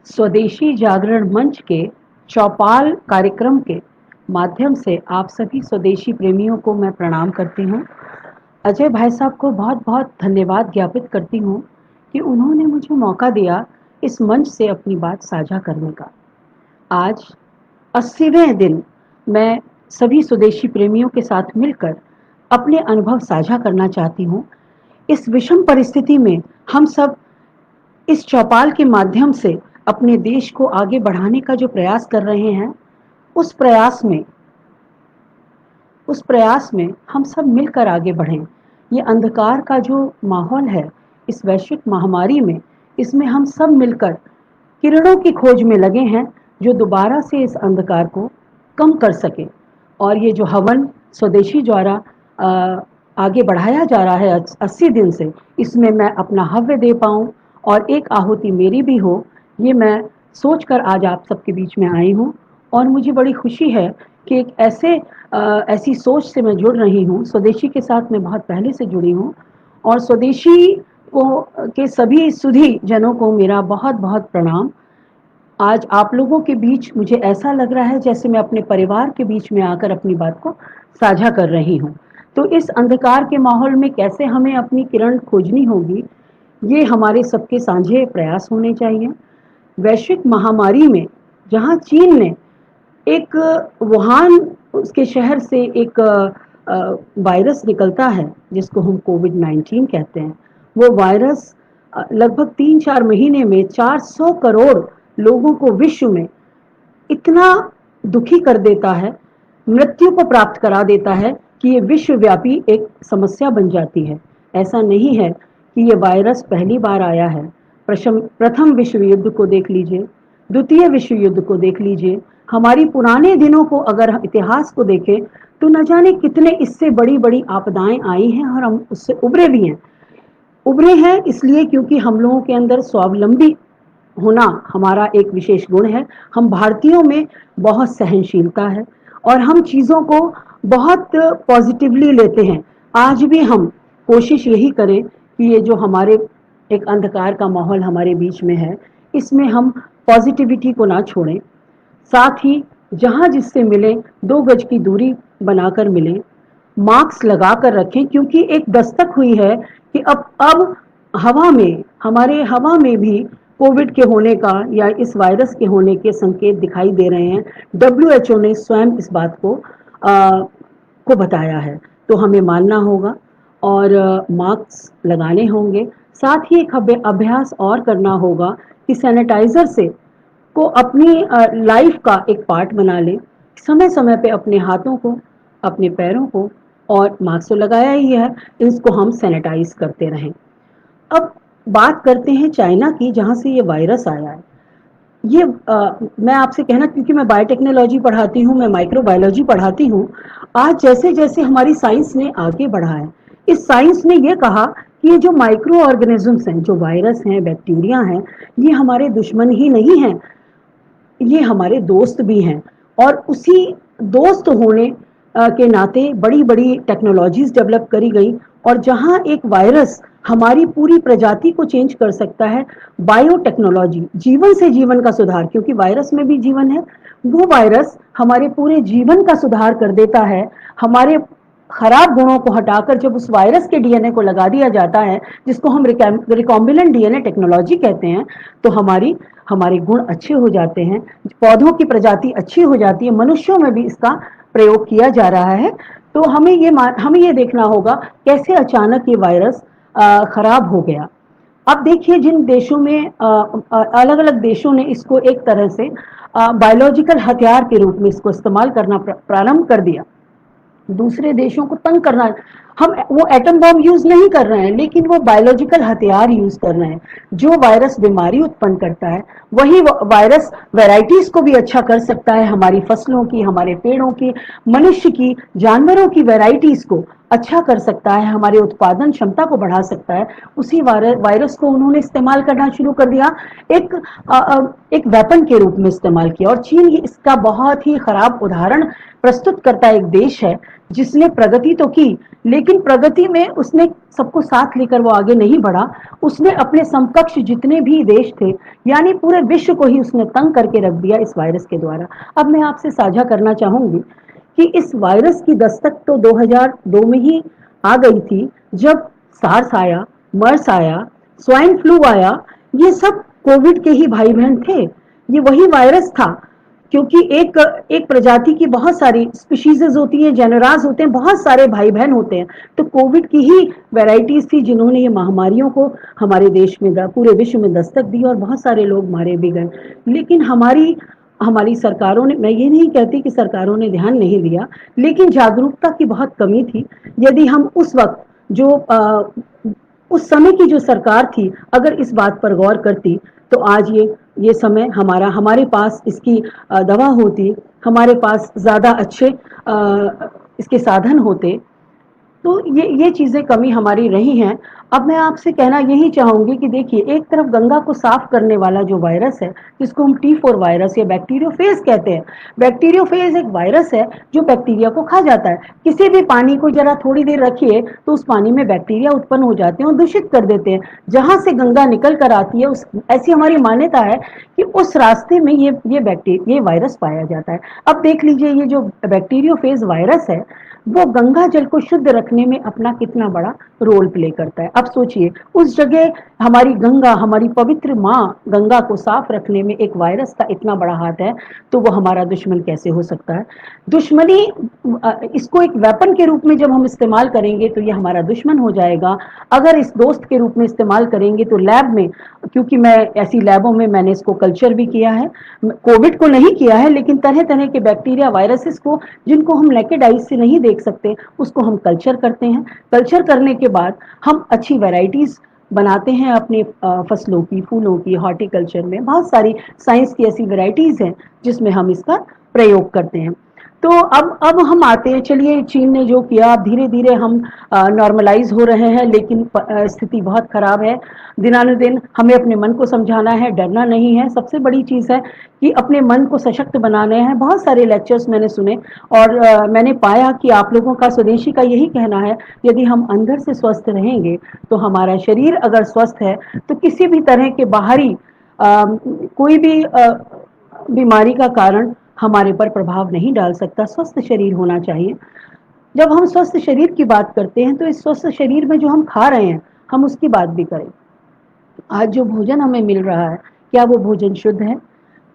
स्वदेशी जागरण मंच के चौपाल कार्यक्रम के माध्यम से आप सभी स्वदेशी प्रेमियों को मैं प्रणाम करती हूँ। अजय भाई साहब को बहुत बहुत धन्यवाद ज्ञापित करती हूँ कि उन्होंने मुझे मौका दिया इस मंच से अपनी बात साझा करने का। आज 80वें दिन मैं सभी स्वदेशी प्रेमियों के साथ मिलकर अपने अनुभव साझा करना चाहती हूँ। इस विषम परिस्थिति में हम सब इस चौपाल के माध्यम से अपने देश को आगे बढ़ाने का जो प्रयास कर रहे हैं, उस प्रयास में हम सब मिलकर आगे बढ़ें। ये अंधकार का जो माहौल है इस वैश्विक महामारी में, इसमें हम सब मिलकर किरणों की खोज में लगे हैं जो दोबारा से इस अंधकार को कम कर सके। और ये जो हवन स्वदेशी द्वारा आगे बढ़ाया जा रहा है 80 दिन से, इसमें मैं अपना हव्य दे पाऊँ और एक आहुति मेरी भी हो, ये मैं सोचकर आज आप सबके बीच में आई हूँ। और मुझे बड़ी खुशी है कि एक ऐसी सोच से मैं जुड़ रही हूँ। स्वदेशी के साथ मैं बहुत पहले से जुड़ी हूँ और स्वदेशी को के सभी सुधी जनों को मेरा बहुत बहुत प्रणाम। आज आप लोगों के बीच मुझे ऐसा लग रहा है जैसे मैं अपने परिवार के बीच में आकर अपनी बात को साझा कर रही हूँ। तो इस अंधकार के माहौल में कैसे हमें अपनी किरण खोजनी होगी, ये हमारे सबके साझे प्रयास होने चाहिए। वैश्विक महामारी में जहाँ चीन ने एक वुहान उसके शहर से एक वायरस निकलता है जिसको हम कोविड-19 कहते हैं, वो वायरस लगभग 3-4 महीने में 400 करोड़ लोगों को विश्व में इतना दुखी कर देता है, मृत्यु को प्राप्त करा देता है कि ये विश्वव्यापी एक समस्या बन जाती है। ऐसा नहीं है कि ये वायरस पहली बार आया है। प्रथम विश्व युद्ध को देख लीजिए, द्वितीय विश्व युद्ध को देख लीजिए, हमारी पुराने दिनों को अगर इतिहास को देखें तो न जाने कितने इससे बड़ी बड़ी आपदाएं आई हैं और हम उससे उभरे हैं इसलिए क्योंकि हम लोगों के अंदर स्वावलंबी होना हमारा एक विशेष गुण है। हम भारतीयों में बहुत सहनशीलता है और हम चीज़ों को बहुत पॉजिटिवली लेते हैं। आज भी हम कोशिश यही करें कि ये जो हमारे एक अंधकार का माहौल हमारे बीच में है, इसमें हम पॉजिटिविटी को ना छोड़ें। साथ ही जहाँ जिससे मिले 2 गज की दूरी बनाकर मिलें, मास्क लगा कर रखें क्योंकि एक दस्तक हुई है कि अब हमारे हवा में भी कोविड के होने का या इस वायरस के होने के संकेत दिखाई दे रहे हैं। WHO ने स्वयं इस बात को बताया है, तो हमें मानना होगा और मास्क लगाने होंगे। साथ ही एक अभ्यास और करना होगा कि सैनिटाइजर से को अपनी लाइफ का एक पार्ट बना लें। समय समय पे अपने हाथों को, अपने पैरों को, और मास्क तो लगाया ही है, इसको हम सैनिटाइज करते रहें। अब बात करते हैं चाइना की, जहाँ से ये वायरस आया है। ये मैं आपसे कहना, क्योंकि मैं बायोटेक्नोलॉजी पढ़ाती हूँ, मैं माइक्रोबायोलॉजी पढ़ाती हूँ। आज जैसे जैसे हमारी साइंस ने आगे बढ़ा है, इस साइंस ने ये कहा कि ये जो माइक्रो ऑर्गेनिजम्स हैं, जो वायरस हैं, बैक्टीरिया हैं, ये हमारे दुश्मन ही नहीं हैं, ये हमारे दोस्त भी हैं। और उसी दोस्त होने के नाते बड़ी बड़ी टेक्नोलॉजीज डेवलप करी गई। और जहां एक वायरस हमारी पूरी प्रजाति को चेंज कर सकता है, बायोटेक्नोलॉजी, जीवन से जीवन का सुधार, क्योंकि वायरस में भी जीवन है, वो वायरस हमारे पूरे जीवन का सुधार कर देता है। हमारे खराब गुणों को हटाकर जब उस वायरस के डीएनए को लगा दिया जाता है, जिसको हम रिकॉम्बिनेंट डीएनए टेक्नोलॉजी कहते हैं, तो हमारे गुण अच्छे हो जाते हैं, पौधों की प्रजाति अच्छी हो जाती है। मनुष्यों में भी इसका प्रयोग किया जा रहा है। तो हमें ये देखना होगा कैसे अचानक ये वायरस खराब हो गया। अब देखिए, जिन देशों में अलग अलग देशों ने इसको एक तरह से बायोलॉजिकल हथियार के रूप में इसको इस्तेमाल करना प्रारंभ कर दिया, दूसरे देशों को तंग करना। हम वो एटम बॉम्ब यूज नहीं कर रहे हैं, लेकिन वो बायोलॉजिकल हथियार यूज कर रहे हैं। जो वायरस बीमारी उत्पन्न करता है, वही वायरस वैरायटीज को भी अच्छा कर सकता है, हमारी फसलों की, हमारे पेड़ों की, मनुष्य की, जानवरों की वैरायटीज को अच्छा कर सकता है, हमारे उत्पादन क्षमता को बढ़ा सकता है। उसी वायरस को उन्होंने इस्तेमाल करना शुरू कर दिया, एक वेपन के रूप में इस्तेमाल किया। और चीन इसका बहुत ही खराब उदाहरण प्रस्तुत करता एक देश है, जिसने प्रगति तो की, लेकिन प्रगति में उसने सबको साथ लेकर वो आगे नहीं बढ़ा। उसने अपने समकक्ष जितने भी देश थे, यानी पूरे विश्व को ही उसने तंग करके रख दिया इस वायरस के द्वारा। अब मैं आपसे साझा करना चाहूंगी कि इस वायरस की दस्तक तो 2002 में ही आ गई थी, जब सार्स आया, मर्स आया, स्वाइन फ्लू आया। ये सब कोविड के ही भाई बहन थे, ये वही वायरस था। क्योंकि एक एक प्रजाति की बहुत सारी स्पीशीज होती हैं, जेनरास होते हैं, बहुत सारे भाई बहन होते हैं। तो कोविड की ही वैरायटीज थी जिन्होंने ये महामारियों को हमारे देश में, पूरे विश्व में दस्तक दी, और बहुत सारे लोग मारे भी गए। लेकिन हमारी हमारी सरकारों ने, मैं ये नहीं कहती कि सरकारों ने ध्यान नहीं दिया, लेकिन जागरूकता की बहुत कमी थी। यदि हम उस वक्त जो उस समय की जो सरकार थी, अगर इस बात पर गौर करती, तो आज ये समय हमारे पास इसकी दवा होती, हमारे पास ज़्यादा अच्छे इसके साधन होते। तो ये चीज़ें कमी हमारी रही हैं। अब मैं आपसे कहना यही चाहूँगी कि देखिए, एक तरफ गंगा को साफ करने वाला जो वायरस है, जिसको हम T4 वायरस या बैक्टीरियोफेज कहते हैं। बैक्टीरियोफेज एक वायरस है जो बैक्टीरिया को खा जाता है। किसी भी पानी को जरा थोड़ी देर रखिए तो उस पानी में बैक्टीरिया उत्पन्न हो जाते हैं और दूषित कर देते हैं। जहाँ से गंगा निकल कर आती है, ऐसी हमारी मान्यता है कि उस रास्ते में ये वायरस पाया जाता है। अब देख लीजिए, ये जो बैक्टीरियोफेज वायरस है, वो गंगा जल को शुद्ध रखने में अपना कितना बड़ा रोल प्ले करता है। अब सोचिए, उस जगह हमारी गंगा, हमारी पवित्र माँ गंगा को साफ रखने में एक वायरस का इतना बड़ा हाथ है, तो वो हमारा दुश्मन कैसे हो सकता है? दुश्मनी, इसको एक वेपन के रूप में जब हम इस्तेमाल करेंगे तो ये हमारा दुश्मन हो जाएगा। अगर इस दोस्त के रूप में इस्तेमाल करेंगे तो लैब में, क्योंकि मैं ऐसी लैबों में मैंने इसको कल्चर भी किया है, कोविड को नहीं किया है, लेकिन तरह तरह के बैक्टीरिया, वायरसेस को, जिनको हम नेकेड आइज से नहीं देख सकते, उसको हम कल्चर करते हैं। कल्चर करने के बाद हम अच्छी वैरायटीज बनाते हैं अपने फसलों की, फूलों की। हॉर्टिकल्चर में बहुत सारी साइंस की ऐसी वैरायटीज हैं जिसमें हम इसका प्रयोग करते हैं। तो अब हम आते हैं, चलिए, चीन ने जो किया, धीरे धीरे हम नॉर्मलाइज हो रहे हैं, लेकिन स्थिति बहुत खराब है। दिनानुदिन हमें अपने मन को समझाना है, डरना नहीं है। सबसे बड़ी चीज़ है कि अपने मन को सशक्त बनाने हैं। बहुत सारे लेक्चर्स मैंने सुने, और मैंने पाया कि आप लोगों का, स्वदेशी का यही कहना है, यदि हम अंदर से स्वस्थ रहेंगे तो हमारा शरीर अगर स्वस्थ है तो किसी भी तरह के बाहरी कोई भी बीमारी का कारण हमारे पर प्रभाव नहीं डाल सकता। स्वस्थ शरीर होना चाहिए। जब हम स्वस्थ शरीर की बात करते हैं तो इस स्वस्थ शरीर में जो हम खा रहे हैं, हम उसकी बात भी करें। आज जो भोजन हमें मिल रहा है, क्या वो भोजन शुद्ध है?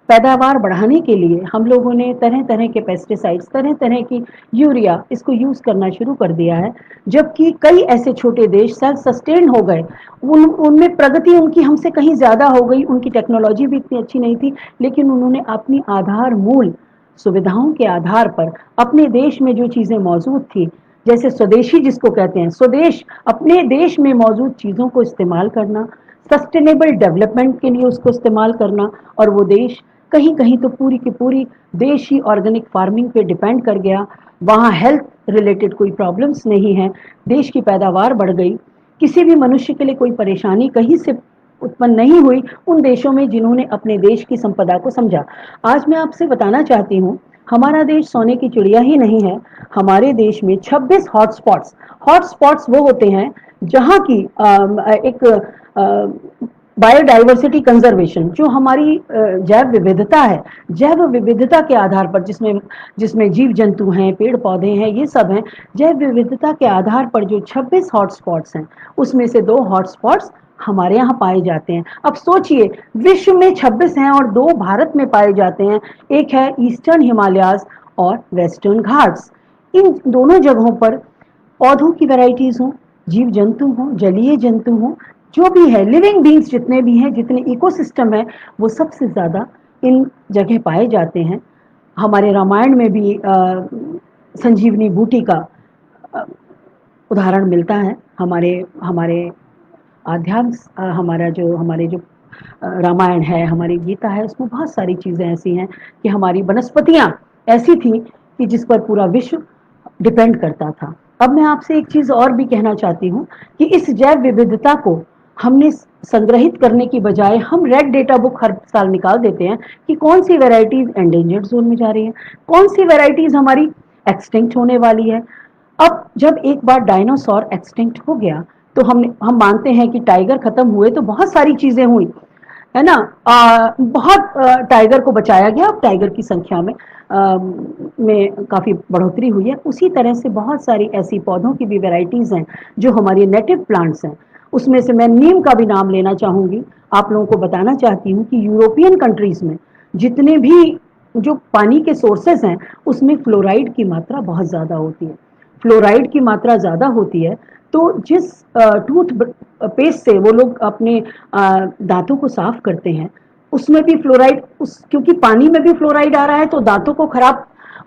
पैदावार बढ़ाने के लिए हम लोगों ने तरह तरह के पेस्टिसाइड्स, तरह तरह की यूरिया, इसको यूज करना शुरू कर दिया है। जबकि कई ऐसे छोटे देश सेल्फ सस्टेन हो गए, उनमें प्रगति उनकी हमसे कहीं ज्यादा हो गई, उनकी टेक्नोलॉजी भी इतनी अच्छी नहीं थी, लेकिन उन्होंने अपनी आधार मूल सुविधाओं के आधार पर अपने देश में जो चीजें मौजूद थी, जैसे स्वदेशी जिसको कहते हैं, स्वदेश, अपने देश में मौजूद चीजों को इस्तेमाल करना, सस्टेनेबल डेवलपमेंट के लिए उसको इस्तेमाल करना। और वो देश कहीं कहीं तो पूरी की पूरी देश ही ऑर्गेनिक फार्मिंग पे डिपेंड कर गया। वहाँ हेल्थ रिलेटेड कोई प्रॉब्लम्स नहीं है, देश की पैदावार बढ़ गई, किसी भी मनुष्य के लिए कोई परेशानी कहीं से उत्पन्न नहीं हुई उन देशों में जिन्होंने अपने देश की संपदा को समझा। आज मैं आपसे बताना चाहती हूँ, हमारा देश सोने की चिड़िया ही नहीं है। हमारे देश में 26 हॉटस्पॉट्स वो होते हैं जहाँ की एक बायोडाइवर्सिटी कंजर्वेशन, जो हमारी जैव विविधता है, जैव विविधता के आधार पर, जिसमें जिसमें जीव जंतु हैं, पेड़ पौधे हैं, ये सब हैं, जैव विविधता के आधार पर जो 26 हॉटस्पॉट्स हैं, उसमें से 2 हॉटस्पॉट्स हमारे यहाँ पाए जाते हैं। अब सोचिए, विश्व में 26 हैं और 2 भारत में पाए जाते हैं। एक है ईस्टर्न हिमालयाज और वेस्टर्न घाट्स। इन दोनों जगहों पर पौधों की वैरायटीज हों, जीव जंतु हों, जलीय जंतु हों, जो भी है, लिविंग बींग्स जितने भी हैं, जितने इकोसिस्टम है, वो सबसे ज्यादा इन जगह पाए जाते हैं। हमारे रामायण में भी संजीवनी बूटी का उदाहरण मिलता है। हमारे हमारे आध्यात्म, हमारे जो रामायण है, हमारी गीता है, उसमें बहुत सारी चीजें ऐसी हैं कि हमारी वनस्पतियां ऐसी थी कि जिस पर पूरा विश्व डिपेंड करता था। अब मैं आपसे एक चीज और भी कहना चाहती हूँ कि इस जैव विविधता को हमने संग्रहित करने की बजाय हम रेड डेटा बुक हर साल निकाल देते हैं कि कौन सी वैरायटीज एंडेंजर्ड जोन में जा रही है, कौन सी वैरायटीज हमारी एक्सटिंक्ट होने वाली है। अब जब एक बार डायनासोर एक्सटिंक्ट हो गया तो हम मानते हैं कि टाइगर खत्म हुए तो बहुत सारी चीजें हुई, है ना। बहुत टाइगर को बचाया गया, अब टाइगर की संख्या में काफी बढ़ोतरी हुई है। उसी तरह से बहुत सारी ऐसी पौधों की भी वैरायटीज हैं जो हमारे नेटिव प्लांट्स हैं। उसमें से मैं नीम का भी नाम लेना चाहूंगी। आप लोगों को बताना चाहती हूँ कि यूरोपियन कंट्रीज में जितने भी जो पानी के सोर्सेज हैं उसमें फ्लोराइड की मात्रा बहुत ज्यादा होती है। फ्लोराइड की मात्रा ज्यादा होती है तो जिस टूथ पेस्ट से वो लोग अपने दांतों को साफ करते हैं उसमें भी फ्लोराइड, उस क्योंकि पानी में भी फ्लोराइड आ रहा है तो दांतों को खराब,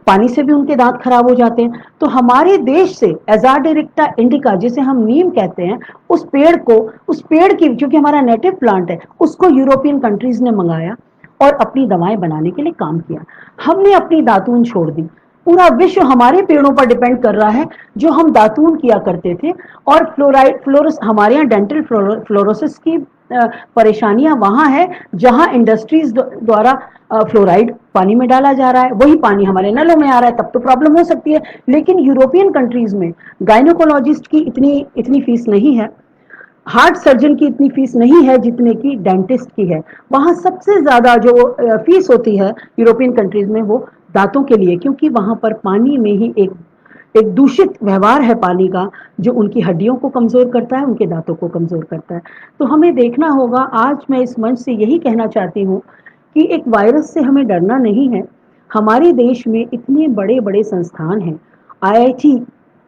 पानी से भी उनके दांत खराब हो जाते हैं। तो हमारे देश से एजाडिरेक्टा इंडिका जिसे हम नीम कहते हैं, उस पेड़ की, क्योंकि हमारा नेटिव प्लांट है, उसको यूरोपियन कंट्रीज ने मंगाया और अपनी दवाएं बनाने के लिए काम किया। हमने अपनी दातून छोड़ दी। पूरा विश्व हमारे पेड़ों पर डिपेंड कर रहा है जो हम दातून किया करते थे। और फ्लोरोस हमारे यहाँ डेंटल फ्लोरोसिस की परेशानियां वहां है जहां इंडस्ट्रीज द्वारा फ्लोराइड पानी में डाला जा रहा है, वही पानी हमारे नलों में आ रहा है, तब तो प्रॉब्लम हो सकती है। लेकिन यूरोपियन कंट्रीज में गायनोकोलॉजिस्ट की इतनी इतनी फीस नहीं है, हार्ट सर्जन की इतनी फीस नहीं है जितने की डेंटिस्ट की है। वहां सबसे ज्यादा जो फीस होती है यूरोपियन कंट्रीज में वो दांतों के लिए, क्योंकि वहां पर पानी में ही एक दूषित व्यवहार है पानी का जो उनकी हड्डियों को कमजोर करता है, उनके दांतों को कमजोर करता है। तो हमें देखना होगा। आज मैं इस मंच से यही कहना चाहती हूँ कि एक वायरस से हमें डरना नहीं है। हमारे देश में इतने बड़े बड़े संस्थान हैं, आईआईटी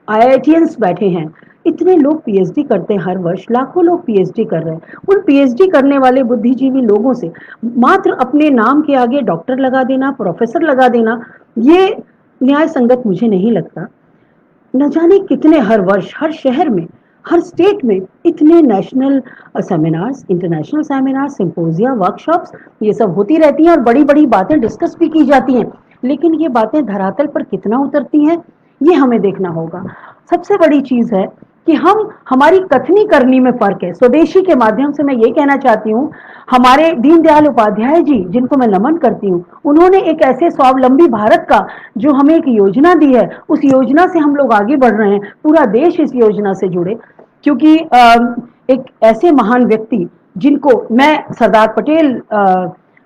आईआईटीएंस बैठे हैं, इतने लोग पीएचडी करते हैं, हर वर्ष लाखों लोग पीएचडी कर रहे हैं। उन पीएचडी करने वाले बुद्धिजीवी लोगों से मात्र अपने नाम के आगे डॉक्टर लगा देना, प्रोफेसर लगा देना, ये न्याय संगत मुझे नहीं लगता। न जाने कितने हर वर्ष हर शहर में, हर स्टेट में इतने national seminars, international seminars, symposia, workshops ये सब होती रहती हैं और बड़ी बड़ी बातें डिस्कस भी की जाती हैं। लेकिन ये बातें धरातल पर कितना उतरती हैं ये हमें देखना होगा। सबसे बड़ी चीज है कि हमारी कथनी करनी में फर्क है। स्वदेशी के माध्यम से मैं ये कहना चाहती हूँ, हमारे दीनदयाल उपाध्याय जी जिनको मैं नमन करती हूँ, उन्होंने एक ऐसे स्वावलंबी भारत का जो हमें एक योजना दी है, उस योजना से हम लोग आगे बढ़ रहे हैं। पूरा देश इस योजना से जुड़े, क्योंकि एक ऐसे महान व्यक्ति जिनको मैं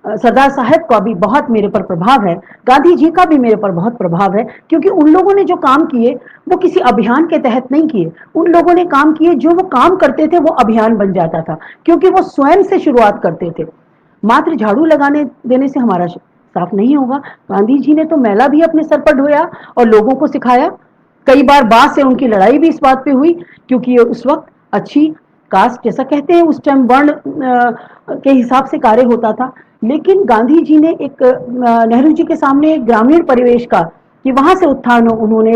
सरदार साहब का भी बहुत मेरे पर प्रभाव है, गांधी जी का भी मेरे पर बहुत प्रभाव है, क्योंकि उन लोगों ने जो काम किए वो किसी अभियान के तहत नहीं किए। उन लोगों ने काम किए, जो वो काम करते थे वो अभियान बन जाता था, क्योंकि वो स्वयं से शुरुआत करते थे। मात्र झाड़ू लगाने देने से हमारा साफ नहीं होगा। गांधी जी ने तो मैला भी अपने सर पर ढोया और लोगों को सिखाया। कई बार बाद से उनकी लड़ाई भी इस बात पे हुई, क्योंकि उस वक्त अच्छी कास्ट, जैसा कहते हैं उस टाइम वर्ण के हिसाब से कार्य होता था। लेकिन गांधी जी ने एक नेहरू जी के सामने एक ग्रामीण परिवेश का, कि वहां से उत्थान हो, उन्होंने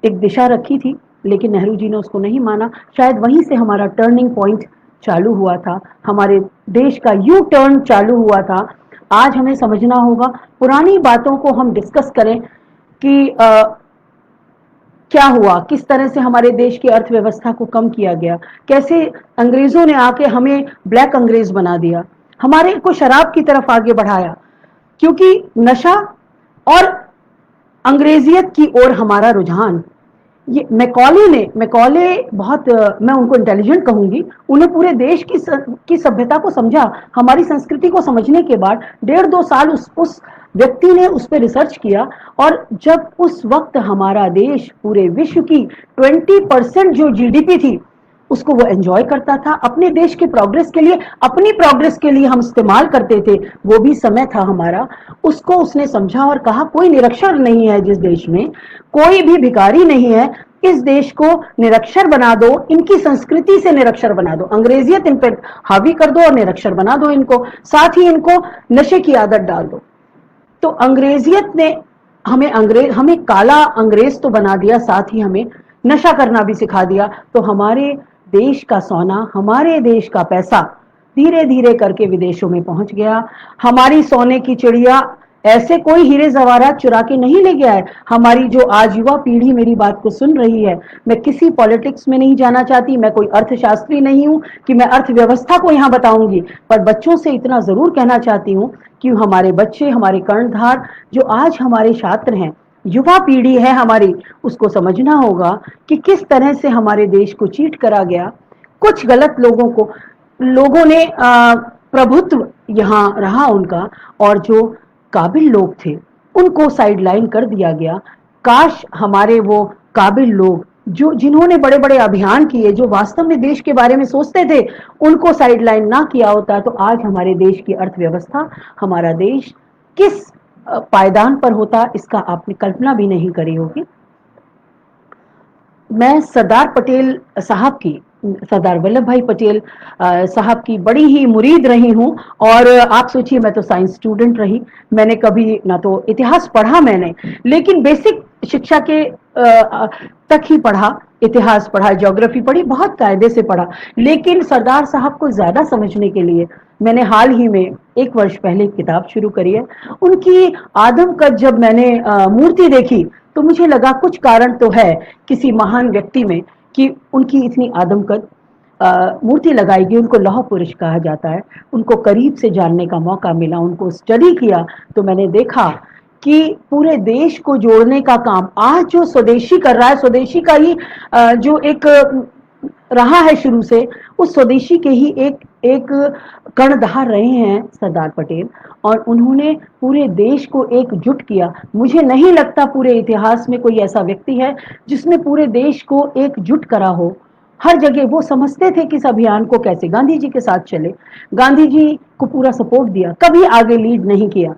एक दिशा रखी थी, लेकिन नेहरू जी ने उसको नहीं माना। शायद वहीं से हमारा टर्निंग पॉइंट चालू हुआ था, हमारे देश का यू टर्न चालू हुआ था। आज हमें समझना होगा, पुरानी बातों को हम डिस्कस करें कि क्या हुआ, किस तरह से हमारे देश की अर्थव्यवस्था को कम किया गया, कैसे अंग्रेजों ने आके हमें ब्लैक अंग्रेज बना दिया, हमारे को शराब की तरफ आगे बढ़ाया, क्योंकि नशा और अंग्रेजियत की ओर हमारा रुझान। ये मैकॉले बहुत मैं उनको इंटेलिजेंट कहूंगी। उन्हें पूरे देश की सभ्यता को समझा, हमारी संस्कृति को समझने के बाद 1.5-2 साल उस व्यक्ति ने उस पर रिसर्च किया। और जब उस वक्त हमारा देश पूरे विश्व की 20% जो जीडीपी थी उसको वो एंजॉय करता था, अपने देश के प्रोग्रेस के लिए, अपनी प्रोग्रेस के लिए हम इस्तेमाल करते थे, वो भी समय था हमारा। उसको उसने समझा और कहा कोई निरक्षर नहीं है जिस देश में, कोई भी भिखारी नहीं है, इस देश को निरक्षर बना दो, इनकी संस्कृति से निरक्षर बना दो, अंग्रेजियत इन पर हावी कर दो और निरक्षर बना दो इनको, साथ ही इनको नशे की आदत डाल दो। तो अंग्रेजियत ने हमें काला अंग्रेज तो बना दिया, साथ ही हमें नशा करना भी सिखा दिया। तो हमारे देश का सोना, हमारे देश का पैसा धीरे धीरे करके विदेशों में पहुंच गया। हमारी सोने की चिड़िया ऐसे कोई हीरे जवाहरात चुरा के नहीं ले गया है। हमारी जो आज युवा पीढ़ी मेरी बात को सुन रही है, मैं किसी पॉलिटिक्स में नहीं जाना चाहती, मैं कोई अर्थशास्त्री नहीं हूं कि मैं अर्थव्यवस्था को यहां बताऊंगी, पर बच्चों से इतना जरूर कहना चाहती हूं कि हमारे बच्चे, हमारे कर्णधार जो आज हमारे छात्र हैं, युवा पीढ़ी है हमारी, उसको समझना होगा कि किस तरह से हमारे देश को चीट करा गया। कुछ गलत लोगों ने प्रभुत्व यहाँ रहा उनका, और जो काबिल लोग थे उनको साइडलाइन कर दिया गया। काश हमारे वो काबिल लोग जो जिन्होंने बड़े बड़े अभियान किए, जो वास्तव में देश के बारे में सोचते थे, उनको साइडलाइन ना किया होता तो आज हमारे देश की अर्थव्यवस्था, हमारा देश किस पायदान पर होता, इसका आपने कल्पना भी नहीं करी होगी। मैं सरदार पटेल साहब की, सरदार वल्लभ भाई पटेल साहब की बड़ी ही मुरीद रही हूँ। और आप सोचिए, मैं तो साइंस स्टूडेंट रही, मैंने कभी ना तो इतिहास पढ़ा मैंने, लेकिन बेसिक शिक्षा के तक ही पढ़ा, इतिहास पढ़ा, ज्योग्राफी पढ़ी, बहुत कायदे से पढ़ा। लेकिन सरदार साहब को ज्यादा समझने के लिए मैंने हाल ही में 1 वर्ष पहले किताब शुरू करी है। उनकी आदमकद जब मैंने मूर्ति देखी तो मुझे लगा कुछ कारण तो है किसी महान व्यक्ति में कि उनकी इतनी आदमकद मूर्ति लगाई गई। उनको लौह पुरुष कहा जाता है। उनको करीब से जानने का मौका मिला, उनको स्टडी किया तो मैंने देखा कि पूरे देश को जोड़ने का काम आज जो स्वदेशी कर रहा है, स्वदेशी का ही जो एक रहा है शुरू से, उस स्वदेशी के ही एक कर्णधार रहे हैं सरदार पटेल। और उन्होंने पूरे देश को एकजुट किया। मुझे नहीं लगता पूरे इतिहास में कोई ऐसा व्यक्ति है जिसने पूरे देश को एकजुट करा हो। हर जगह वो समझते थे कि इस अभियान को कैसे, गांधी जी के साथ चले, गांधी जी को पूरा सपोर्ट दिया, कभी आगे लीड नहीं किया।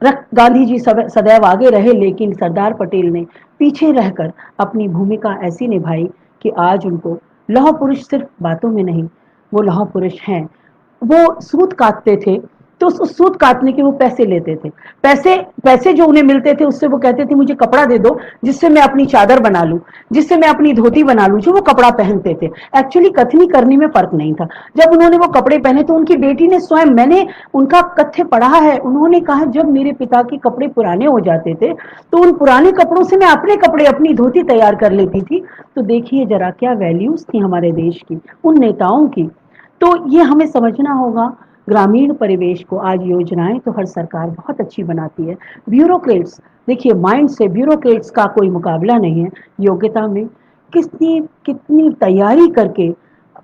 गांधी जी सदैव आगे रहे, लेकिन सरदार पटेल ने पीछे रहकर अपनी भूमिका ऐसी निभाई कि आज उनको लौह पुरुष सिर्फ बातों में नहीं, वो लौह पुरुष हैं। वो सूत काटते थे तो उस सूत काटने के वो पैसे लेते थे। पैसे पैसे जो उन्हें मिलते थे उससे वो कहते थे मुझे कपड़ा दे दो जिससे मैं अपनी चादर बना लूं, जिससे मैं अपनी धोती बना लूं, जो वो कपड़ा पहनते थे। एक्चुअली कथनी करनी में फर्क नहीं था। जब उन्होंने वो कपड़े पहने तो उनकी बेटी ने स्वयं, मैंने उनका कथ्य पढ़ा है, उन्होंने कहा जब मेरे पिता के कपड़े पुराने हो जाते थे तो उन पुराने कपड़ों से मैं अपने कपड़े, अपनी धोती तैयार कर लेती थी। तो देखिए जरा क्या वैल्यूज थी हमारे देश की, उन नेताओं की। तो ये हमें समझना होगा। ग्रामीण परिवेश को आज योजनाएं तो हर सरकार बहुत अच्छी बनाती है। ब्यूरोक्रेट्स, देखिए माइंड से ब्यूरोक्रेट्स का कोई मुकाबला नहीं है योग्यता में। कितनी कितनी तैयारी करके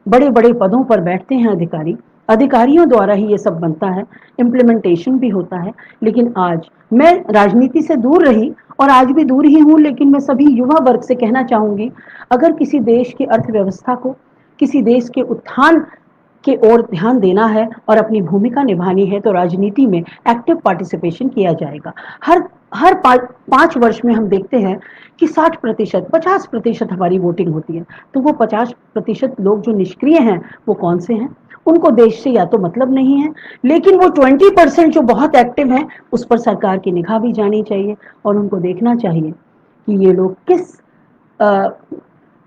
बड़े बड़े पदों पर बैठते हैं अधिकारी, अधिकारियों द्वारा ही ये सब बनता है, इम्प्लीमेंटेशन भी होता है। लेकिन आज मैं राजनीति से दूर रही और आज भी दूर ही हूँ, लेकिन मैं सभी युवा वर्ग से कहना चाहूंगी, अगर किसी देश की अर्थव्यवस्था को, किसी देश के उत्थान के ओर ध्यान देना है और अपनी भूमिका निभानी है तो राजनीति में एक्टिव पार्टिसिपेशन किया जाएगा। हर हर 5 वर्ष में हम देखते हैं कि 60%, 50% हमारी वोटिंग होती है। तो वो 50% लोग जो निष्क्रिय हैं वो कौन से हैं? उनको देश से या तो मतलब नहीं है, लेकिन वो 20% जो बहुत एक्टिव हैं उस पर सरकार की निगाह भी जानी चाहिए और उनको देखना चाहिए कि ये लोग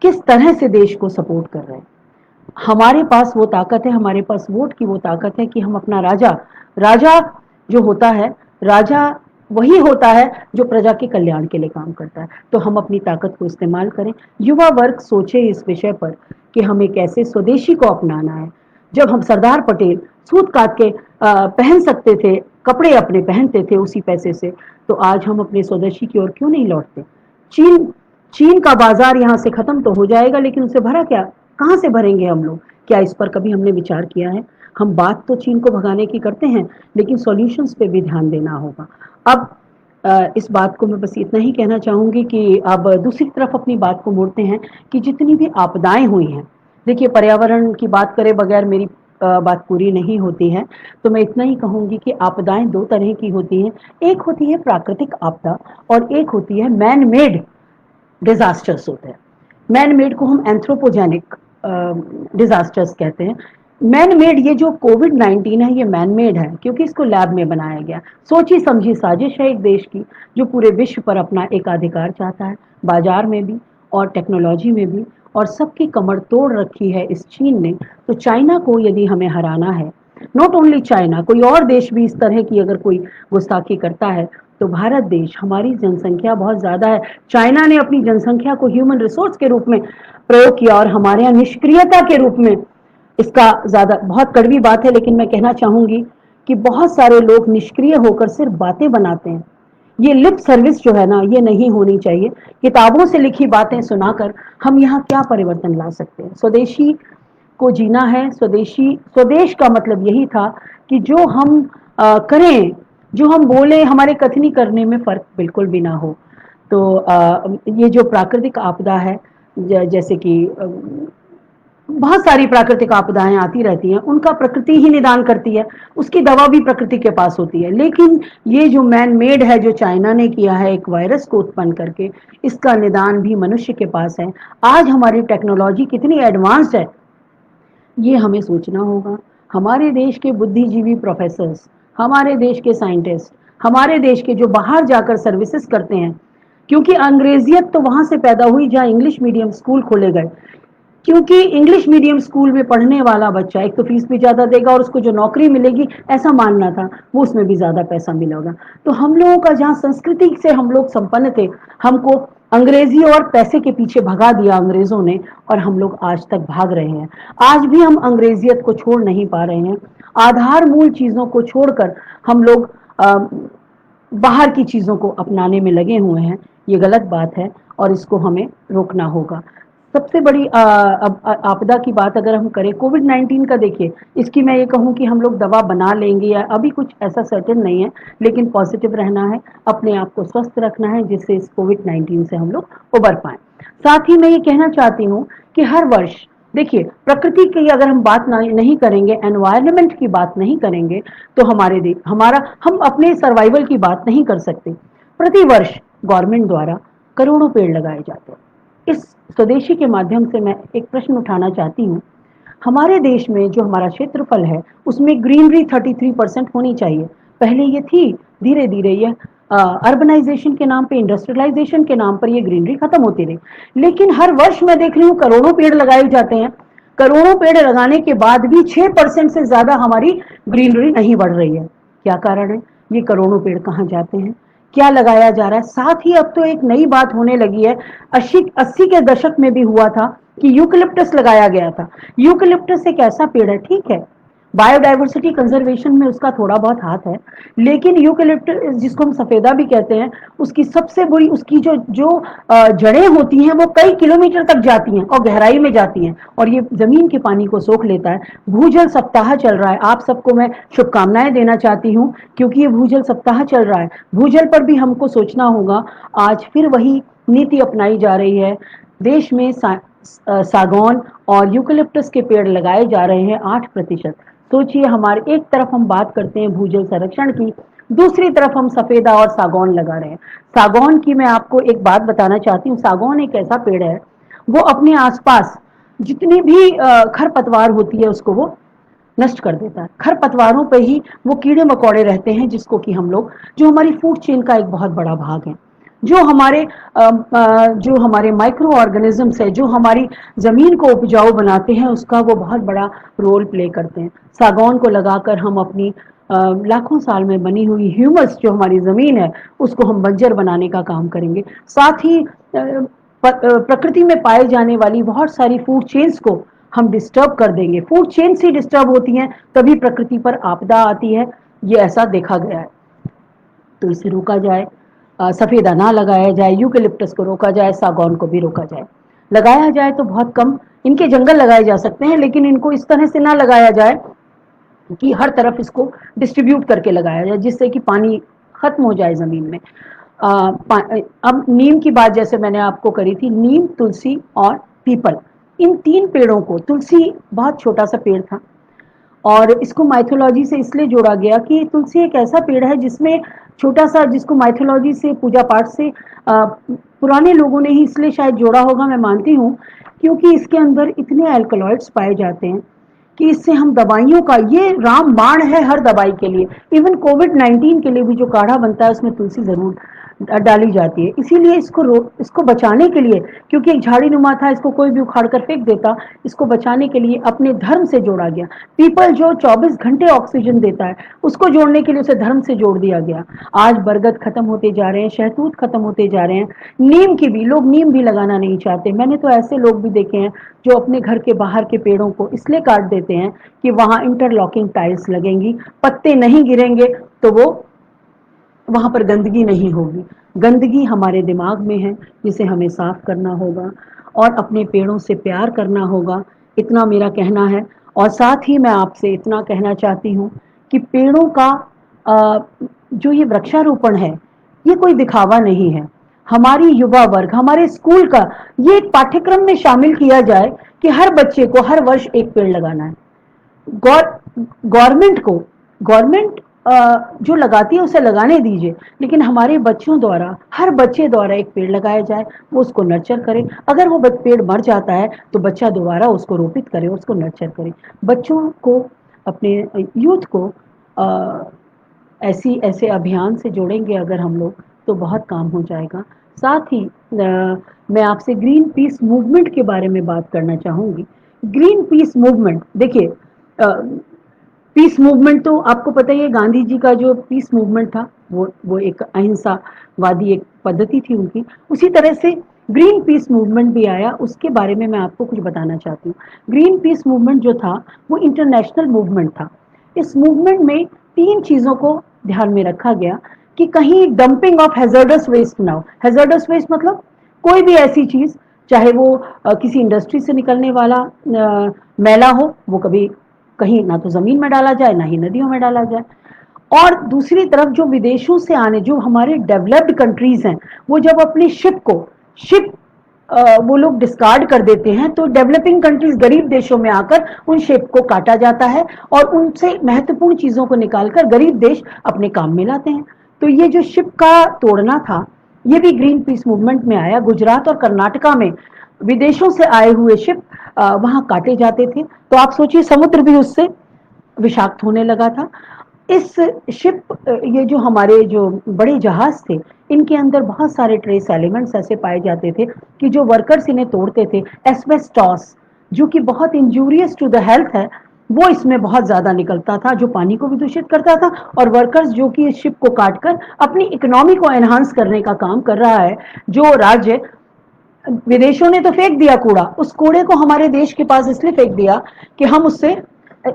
किस तरह से देश को सपोर्ट कर रहे हैं। हमारे पास वो ताकत है, हमारे पास वोट की वो ताकत है कि हम अपना राजा, राजा जो होता है, राजा वही होता है जो प्रजा के कल्याण के लिए काम करता है। तो हम अपनी ताकत को इस्तेमाल करें। युवा वर्ग सोचे इस विषय पर कि हमें कैसे स्वदेशी को अपनाना है। जब हम सरदार पटेल सूत काट के पहन सकते थे, कपड़े अपने पहनते थे उसी पैसे से, तो आज हम अपने स्वदेशी की ओर क्यों नहीं लौटते? चीन चीन का बाजार यहाँ से खत्म तो हो जाएगा, लेकिन उसे भरा क्या, कहाँ से भरेंगे हम लोग? क्या इस पर कभी हमने विचार किया है? हम बात तो चीन को भगाने की करते हैं, लेकिन सॉल्यूशंस पे भी ध्यान देना होगा। अब इस बात को मैं बस इतना ही कहना चाहूंगी कि अब दूसरी तरफ अपनी बात को मोड़ते हैं कि जितनी भी आपदाएं हुई हैं, देखिए पर्यावरण की बात करे बगैर मेरी बात पूरी नहीं होती है। तो मैं इतना ही कहूंगी कि आपदाएं दो तरह की होती हैं। एक होती है प्राकृतिक आपदा और एक होती है मैन मेड डिजास्टर्स होते हैं। मैन मेड को हम एंथ्रोपोजेनिक डिजास्टर्स कहते हैं। मैन मेड, ये जो कोविड-19 है ये मैन मेड है क्योंकि इसको लैब में बनाया गया। सोची समझी साजिश है एक देश की जो पूरे विश्व पर अपना एकाधिकार चाहता है, बाजार में भी और टेक्नोलॉजी में भी, और सबकी कमर तोड़ रखी है इस चीन ने। तो चाइना को यदि हमें हराना है, नॉट ओनली चाइना, कोई और देश भी इस तरह की अगर कोई गुस्ताखी करता है तो भारत देश, हमारी जनसंख्या बहुत ज्यादा है। चाइना ने अपनी जनसंख्या को ह्यूमन रिसोर्स के रूप में प्रयोग किया और हमारे यहाँ निष्क्रियता के रूप में इसका ज्यादा, बहुत कड़वी बात है लेकिन मैं कहना चाहूंगी कि बहुत सारे लोग निष्क्रिय होकर सिर्फ बातें बनाते हैं। ये लिप सर्विस जो है ना, ये नहीं होनी चाहिए। किताबों से लिखी बातें सुनाकर हम यहाँ क्या परिवर्तन ला सकते हैं? स्वदेशी को जीना है। स्वदेशी, स्वदेश का मतलब यही था कि जो हम करें, जो हम बोले, हमारे कथनी करने में फर्क बिल्कुल भी ना हो। तो ये जो प्राकृतिक आपदा है, जैसे कि बहुत सारी प्राकृतिक आपदाएं आती रहती हैं, उनका प्रकृति ही निदान करती है, उसकी दवा भी प्रकृति के पास होती है। लेकिन ये जो मैन मेड है, जो चाइना ने किया है एक वायरस को उत्पन्न करके, इसका निदान भी मनुष्य के पास है। आज हमारी टेक्नोलॉजी कितनी एडवांस्ड है, ये हमें सोचना होगा। हमारे देश के बुद्धिजीवी प्रोफेसर्स, हमारे देश के साइंटिस्ट, हमारे देश के जो बाहर जाकर सर्विसेज करते हैं, क्योंकि अंग्रेजियत तो वहां से पैदा हुई जहाँ इंग्लिश मीडियम स्कूल खोले गए। क्योंकि इंग्लिश मीडियम स्कूल में पढ़ने वाला बच्चा एक तो फीस भी ज़्यादा देगा, और उसको जो नौकरी मिलेगी ऐसा मानना था, वो उसमें भी ज़्यादा पैसा मिलेगा। तो हम लोगों का जहाँ संस्कृति से हम लोग संपन्न थे, हमको अंग्रेजी और पैसे के पीछे भगा दिया अंग्रेजों ने, और हम लोग आज तक भाग रहे हैं। आज भी हम अंग्रेजियत को छोड़ नहीं पा रहे हैं। आधार मूल चीज़ों को छोड़कर हम लोग बाहर की चीज़ों को अपनाने में लगे हुए हैं। ये गलत बात है और इसको हमें रोकना होगा। सबसे बड़ी आपदा की बात अगर हम करें, कोविड-19 का देखिए, इसकी मैं ये कहूँ कि हम लोग दवा बना लेंगे या अभी कुछ ऐसा सर्टेन नहीं है, लेकिन पॉजिटिव रहना है, अपने आप को स्वस्थ रखना है, जिससे इस कोविड-19 से हम लोग उबर पाएँ। साथ ही मैं ये कहना चाहती हूँ कि हर वर्ष देखिए, प्रकृति की अगर हम बात नहीं करेंगे, एनवायरनमेंट की बात नहीं करेंगे, तो हम अपने सर्वाइवल की बात नहीं कर सकते। प्रतिवर्ष गवर्नमेंट द्वारा करोड़ों पेड़ लगाए जाते हैं। इस स्वदेशी के माध्यम से मैं एक प्रश्न उठाना चाहती हूँ। हमारे देश में जो हमारा क्षेत्रफल है, उसमें ग्रीनरी 33% होनी चाहिए। पहले ये थी, धीरे धीरे ये अर्बनाइजेशन के नाम पे, इंडस्ट्रियलाइजेशन के नाम पर ये ग्रीनरी खत्म होती रही। लेकिन हर वर्ष मैं देख रही हूँ करोड़ों पेड़ लगाए जाते हैं। करोड़ों पेड़ लगाने के बाद भी 6% से ज्यादा हमारी ग्रीनरी नहीं बढ़ रही है। क्या कारण है? ये करोड़ों पेड़ कहाँ जाते हैं? क्या लगाया जा रहा है? साथ ही अब तो एक नई बात होने लगी है, 80 के दशक में भी हुआ था कि यूकलिप्टस लगाया गया था। यूकलिप्टस एक ऐसा पेड़ है, ठीक है, बायोडाइवर्सिटी कंजर्वेशन में उसका थोड़ा बहुत हाथ है, लेकिन यूकलिप्टस जिसको हम सफेदा भी कहते हैं, उसकी सबसे बुरी, उसकी जो जो जड़ें होती हैं वो कई किलोमीटर तक जाती हैं और गहराई में जाती हैं, और ये जमीन के पानी को सोख लेता है। भूजल सप्ताह चल रहा है, आप सबको मैं शुभकामनाएं देना चाहती हूँ, क्योंकि ये भूजल सप्ताह चल रहा है। भूजल पर भी हमको सोचना होगा। आज फिर वही नीति अपनाई जा रही है। देश में सागौन और यूकलिप्टस के पेड़ लगाए जा रहे हैं 8%। सोचिए, हमारे एक तरफ हम बात करते हैं भूजल संरक्षण की, दूसरी तरफ हम सफेदा और सागौन लगा रहे हैं। सागौन की मैं आपको एक बात बताना चाहती हूँ। सागौन एक ऐसा पेड़ है, वो अपने आसपास जितनी भी खरपतवार होती है उसको वो नष्ट कर देता है। खरपतवारों पे ही वो कीड़े मकोड़े रहते हैं, जिसको कि हम लोग, जो हमारी फूड चेन का एक बहुत बड़ा भाग है, जो हमारे माइक्रो ऑर्गेनिजम्स है, जो हमारी जमीन को उपजाऊ बनाते हैं, उसका वो बहुत बड़ा रोल प्ले करते हैं। सागौन को लगाकर हम अपनी लाखों साल में बनी हुई ह्यूमस, जो हमारी जमीन है, उसको हम बंजर बनाने का काम करेंगे। साथ ही प्रकृति में पाए जाने वाली बहुत सारी फूड चेन्स को हम डिस्टर्ब कर देंगे। फूड चेन्स ही डिस्टर्ब होती हैं तभी प्रकृति पर आपदा आती है, ये ऐसा देखा गया है। तो इसे रोका जाए, सफेदा ना लगाया जाए, यूकेलिप्टस को रोका जाए, सागौन को भी रोका जाए। लगाया जाए तो बहुत कम, इनके जंगल लगाए जा सकते हैं, लेकिन इनको इस तरह से ना लगाया जाए कि हर तरफ इसको डिस्ट्रीब्यूट करके लगाया जाए, जिससे कि पानी खत्म हो जाए जमीन में। अब नीम की बात जैसे मैंने आपको करी थी, नीम, तुलसी और पीपल, इन 3 पेड़ों को, तुलसी बहुत छोटा सा पेड़ था और इसको माइथोलॉजी से इसलिए जोड़ा गया कि तुलसी एक ऐसा पेड़ है जिसमें छोटा सा, जिसको माइथोलॉजी से, पूजा पाठ से पुराने लोगों ने ही इसलिए शायद जोड़ा होगा, मैं मानती हूँ, क्योंकि इसके अंदर इतने अल्कलॉइड्स पाए जाते हैं कि इससे हम दवाइयों का, ये रामबाण है हर दवाई के लिए। इवन कोविड-19 के लिए भी जो काढ़ा बनता है उसमें तुलसी जरूर डाली जाती है। इसीलिए इसको बचाने के लिए, क्योंकि एक झाड़ी नुमा था, इसको कोई भी उखाड़ कर फेंक देता, इसको बचाने के लिए अपने धर्म से जोड़ा गया। पीपल जो 24 घंटे ऑक्सीजन देता है, उसको जोड़ने के लिए उसे धर्म से जोड़ दिया गया। आज बरगद खत्म होते जा रहे हैं, शहतूत खत्म होते जा रहे हैं, नीम की भी, लोग नीम भी लगाना नहीं चाहते। मैंने तो ऐसे लोग भी देखे हैं जो अपने घर के बाहर के पेड़ों को इसलिए काट देते हैं कि वहां इंटरलॉकिंग टाइल्स लगेंगी, पत्ते नहीं गिरेंगे तो वो वहाँ पर गंदगी नहीं होगी। गंदगी हमारे दिमाग में है, जिसे हमें साफ करना होगा और अपने पेड़ों से प्यार करना होगा। इतना मेरा कहना है। और साथ ही मैं आपसे इतना कहना चाहती हूँ कि पेड़ों का अ, जो ये वृक्षारोपण है, ये कोई दिखावा नहीं है। हमारी युवा वर्ग, हमारे स्कूल का ये एक पाठ्यक्रम में शामिल किया जाए कि हर बच्चे को हर वर्ष एक पेड़ लगाना है। गवर्नमेंट को, गवर्नमेंट जो लगाती है उसे लगाने दीजिए, लेकिन हमारे बच्चों द्वारा, हर बच्चे द्वारा एक पेड़ लगाया जाए, वो उसको नर्चर करे। अगर वो पेड़ मर जाता है तो बच्चा दोबारा उसको रोपित करे, उसको नर्चर करे। बच्चों को, अपने यूथ को ऐसी ऐसे अभियान से जोड़ेंगे अगर हम लोग, तो बहुत काम हो जाएगा। साथ ही मैं आपसे ग्रीन पीस मूवमेंट के बारे में बात करना चाहूँगी। ग्रीन पीस मूवमेंट, देखिए, पीस मूवमेंट तो आपको पता ही है, गांधी जी का जो पीस मूवमेंट था, वो एक अहिंसावादी एक पद्धति थी उनकी। उसी तरह से ग्रीन पीस मूवमेंट भी आया, उसके बारे में मैं आपको कुछ बताना चाहती हूँ। ग्रीन पीस मूवमेंट जो था, वो इंटरनेशनल मूवमेंट था। इस मूवमेंट में 3 चीज़ों को ध्यान में रखा गया कि कहीं डंपिंग ऑफ हैज़ार्डस वेस्ट ना हो। हैज़ार्डस वेस्ट मतलब कोई भी ऐसी चीज़, चाहे वो किसी इंडस्ट्री से निकलने वाला मैला हो, वो कभी कहीं ना तो ज़मीन में डाला जाए, ना ही नदियों में डाला जाए। और दूसरी तरफ जो विदेशों से आने, जो हमारे डेवलप्ड कंट्रीज़ हैं, वो जब अपनी शिप वो लोग डिस्कार्ड कर देते हैं, तो डेवलपिंग कंट्रीज, गरीब देशों में आकर उन शिप को काटा जाता है और उनसे महत्वपूर्ण चीज़ों को निकालकर गरीब देश अपने काम में लाते हैं। तो ये जो शिप का तोड़ना था, ये भी ग्रीन पीस मूवमेंट में आया। गुजरात और कर्नाटका में विदेशों से आए हुए शिप वहाँ काटे जाते थे, तो आप सोचिए समुद्र भी उससे विषाक्त होने लगा था। इस शिप, ये जो हमारे जो बड़े जहाज थे, इनके अंदर बहुत सारे ट्रेस एलिमेंट्स ऐसे पाए जाते थे कि जो वर्कर्स इन्हें तोड़ते थे, एस्बेस्टॉस, जो कि बहुत इंजूरियस टू द हेल्थ है, वो इसमें बहुत ज्यादा निकलता था, जो पानी को भी दूषित करता था। और वर्कर्स जो कि इस शिप को काटकर अपनी इकोनॉमी को एनहांस करने का काम कर रहा है, जो राज्य, विदेशों ने तो फेंक दिया कूड़ा, उस कूड़े को हमारे देश के पास इसलिए फेंक दिया कि हम उससे,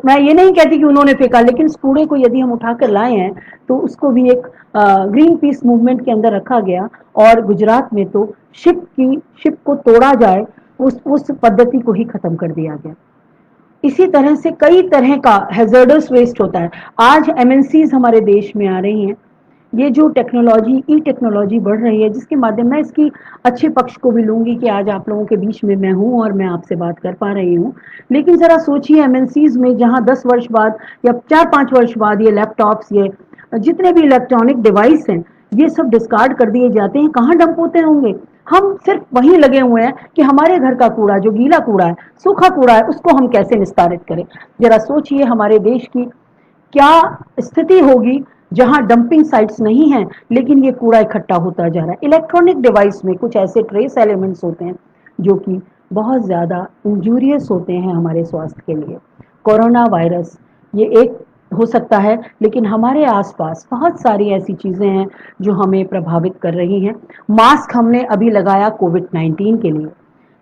मैं ये नहीं कहती कि उन्होंने फेंका, लेकिन इस कूड़े को यदि हम उठाकर लाए हैं तो उसको भी एक ग्रीन पीस मूवमेंट के अंदर रखा गया। और गुजरात में तो शिप को तोड़ा जाए, उस पद्धति को ही खत्म कर दिया गया। इसी तरह से कई तरह का हैजर्डस वेस्ट होता है। आज एमएनसीज हमारे देश में आ रही हैं, ये जो टेक्नोलॉजी, ई टेक्नोलॉजी बढ़ रही है, जिसके माध्यम में इसकी अच्छे पक्ष को भी लूंगी कि आज आप लोगों के बीच में मैं हूं और मैं आपसे बात कर पा रही हूं। लेकिन जरा सोचिए, एमएनसीज में जहां 10 वर्ष बाद या 4-5 वर्ष बाद ये लैपटॉप्स, ये जितने भी इलेक्ट्रॉनिक डिवाइस हैं, ये सब डिस्कार्ड कर दिए जाते हैं, कहाँ डंप होते होंगे? हम सिर्फ वहीं लगे हुए हैं कि हमारे घर का कूड़ा, जो गीला कूड़ा है, सूखा कूड़ा है, उसको हम कैसे निस्तारित करें। जरा सोचिए हमारे देश की क्या स्थिति होगी जहां डंपिंग साइट्स नहीं हैं, लेकिन ये कूड़ा इकट्ठा होता जा रहा है। इलेक्ट्रॉनिक डिवाइस में कुछ ऐसे ट्रेस एलिमेंट्स होते हैं जो कि बहुत ज़्यादा इंजूरियस होते हैं हमारे स्वास्थ्य के लिए। कोरोना वायरस ये एक हो सकता है, लेकिन हमारे आसपास बहुत सारी ऐसी चीज़ें हैं जो हमें प्रभावित कर रही हैं। मास्क हमने अभी लगाया कोविड-19 के लिए,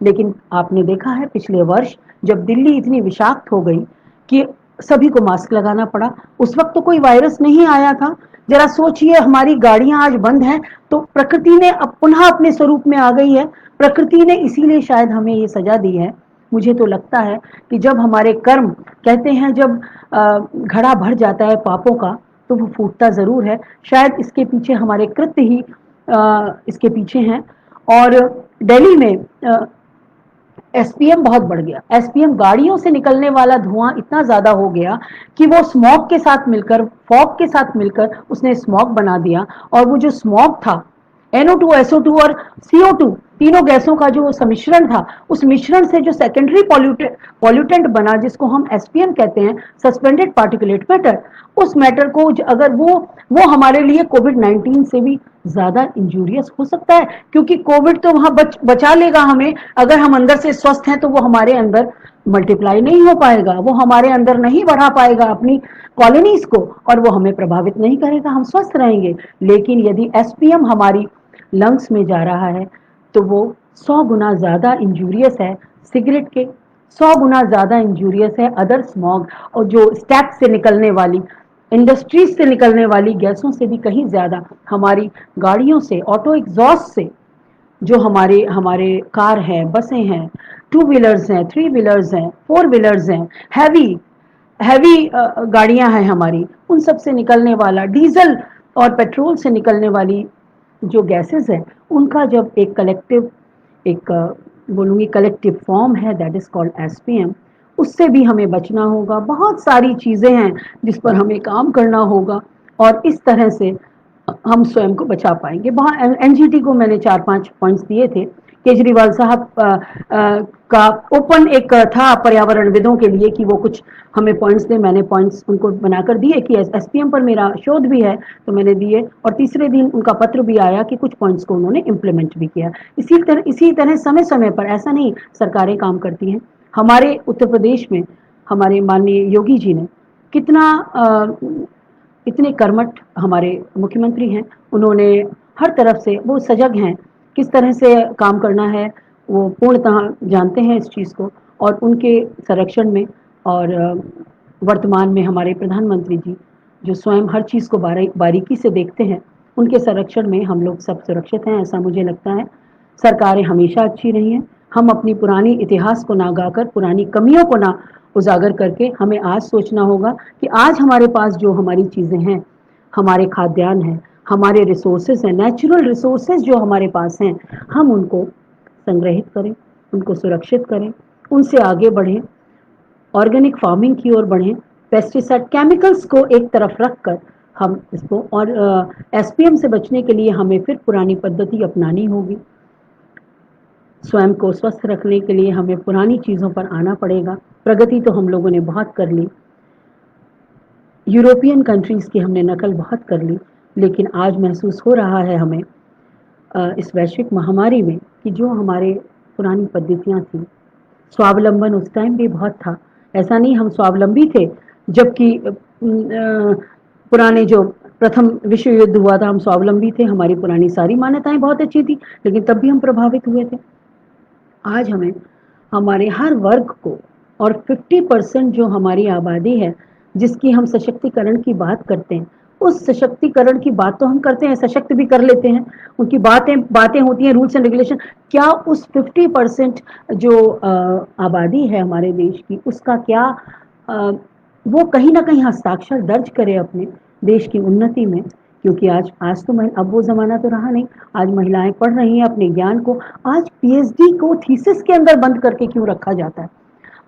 लेकिन आपने देखा है पिछले वर्ष जब दिल्ली इतनी विषाक्त हो गई कि सभी को मास्क लगाना पड़ा, उस वक्त तो कोई वायरस नहीं आया था। जरा सोचिए, हमारी गाड़ियां आज बंद हैं, तो प्रकृति ने अब पुनः अपने स्वरूप में आ गई है। प्रकृति ने इसीलिए शायद हमें ये सजा दी है। मुझे तो लगता है कि जब हमारे कर्म, कहते हैं जब घड़ा भर जाता है पापों का, तो वो फूटता जरूर है। शायद इसके पीछे हमारे कृत्य ही इसके पीछे हैं। और दिल्ली में एसपीएम बहुत बढ़ गया। एसपीएम, गाड़ियों से निकलने वाला धुआं इतना ज्यादा हो गया कि वो स्मॉग के साथ मिलकर, फॉग के साथ मिलकर उसने स्मॉग बना दिया। और वो जो स्मॉग था, NO2, SO2 और CO2, तीनों गैसों का जो सम्मिश्रण था, उस मिश्रण से जो सेकेंडरी पॉल्यूटेंट बना, जिसको हम एसपीएम कहते हैं, सस्पेंडेड पार्टिकुलेट मैटर, उस मैटर को अगर वो हमारे लिए कोविड-19 से भी ज्यादा इंजूरियस हो सकता है, क्योंकि कोविड तो वहां बचा लेगा हमें, अगर हम अंदर से स्वस्थ हैं तो वो हमारे अंदर मल्टीप्लाई नहीं हो पाएगा, वो हमारे अंदर नहीं बढ़ा पाएगा अपनी कॉलोनीज को, और वो हमें प्रभावित नहीं करेगा, हम स्वस्थ रहेंगे। लेकिन यदि एसपीएम हमारी लंग्स में जा रहा है, तो वो 100 गुना ज्यादा इंजूरियस है सिगरेट के, 100 गुना ज्यादा इंजूरियस है अदर स्मॉग, और जो स्टैक से निकलने वाली इंडस्ट्रीज से निकलने वाली गैसों से भी कहीं ज्यादा हमारी गाड़ियों से, ऑटो एग्जॉस्ट से, जो हमारे हमारे कार हैं, बसें हैं, टू व्हीलर्स हैं, थ्री व्हीलर्स हैं, फोर व्हीलर्स हैं, हैवी हैवी गाड़ियां हैं हमारी, उन सब से निकलने वाला डीजल और पेट्रोल से निकलने वाली जो गैसेस है, उनका जब एक कलेक्टिव, एक बोलूँगी कलेक्टिव फॉर्म है, दैट इज कॉल्ड एसपीएम, उससे भी हमें बचना होगा। बहुत सारी चीज़ें हैं जिस पर हमें काम करना होगा और इस तरह से हम स्वयं को बचा पाएंगे। वहाँ एनजीटी को मैंने 4-5 पॉइंट्स दिए थे। केजरीवाल साहब का ओपन एक था पर्यावरणविदों के लिए कि वो कुछ हमें पॉइंट्स दें। मैंने पॉइंट्स उनको बनाकर दिए कि एसपीएम पर मेरा शोध भी है, तो मैंने दिए और तीसरे दिन उनका पत्र भी आया कि कुछ पॉइंट्स को उन्होंने इम्प्लीमेंट भी किया। इसी तरह समय समय पर, ऐसा नहीं सरकारें काम करती हैं। हमारे उत्तर प्रदेश में हमारे माननीय योगी जी ने कितना इतने कर्मठ हमारे मुख्यमंत्री हैं, उन्होंने हर तरफ से वो सजग हैं, किस तरह से काम करना है वो पूर्णतः जानते हैं इस चीज़ को। और उनके संरक्षण में और वर्तमान में हमारे प्रधानमंत्री जी जो स्वयं हर चीज़ को बारीकी से देखते हैं, उनके संरक्षण में हम लोग सब सुरक्षित हैं, ऐसा मुझे लगता है। सरकारें हमेशा अच्छी रही हैं। हम अपनी पुरानी इतिहास को ना गाकर, पुरानी कमियों को ना उजागर करके हमें आज सोचना होगा कि आज हमारे पास जो हमारी चीज़ें हैं, हमारे खाद्यान्न हैं, हमारे रिसोर्सेज हैं, नेचुरल रिसोर्सेज जो हमारे पास हैं, हम उनको संग्रहित करें, उनको सुरक्षित करें, उनसे आगे बढ़ें, ऑर्गेनिक फार्मिंग की ओर बढ़ें, पेस्टिसाइड केमिकल्स को एक तरफ रखकर हम इसको, और एसपीएम से बचने के लिए हमें फिर पुरानी पद्धति अपनानी होगी। स्वयं को स्वस्थ रखने के लिए हमें पुरानी चीज़ों पर आना पड़ेगा। प्रगति तो हम लोगों ने बहुत कर ली, यूरोपियन कंट्रीज़ की हमने नकल बहुत कर ली, लेकिन आज महसूस हो रहा है हमें इस वैश्विक महामारी में कि जो हमारे पुरानी पद्धतियाँ थी, स्वावलंबन उस टाइम भी बहुत था। ऐसा नहीं हम स्वावलंबी थे, जबकि पुराने जो प्रथम विश्व युद्ध हुआ था, हम स्वावलंबी थे, हमारी पुरानी सारी मान्यताएं बहुत अच्छी थी, लेकिन तब भी हम प्रभावित हुए थे। आज हमें हमारे हर वर्ग को, और 50% जो हमारी आबादी है जिसकी हम सशक्तिकरण की बात करते हैं, उस सशक्तिकरण की बात तो हम करते हैं, सशक्त भी कर लेते हैं, उनकी बातें होती हैं, रूल्स एंड रेगुलेशन। क्या उस 50% जो आबादी है हमारे देश की, उसका क्या वो कहीं ना कहीं हस्ताक्षर दर्ज करे अपने देश की उन्नति में? क्योंकि आज तो अब वो ज़माना तो रहा नहीं। आज महिलाएं पढ़ रही हैं अपने ज्ञान को। आज पीएचडी को थीसिस के अंदर बंद करके क्यों रखा जाता है?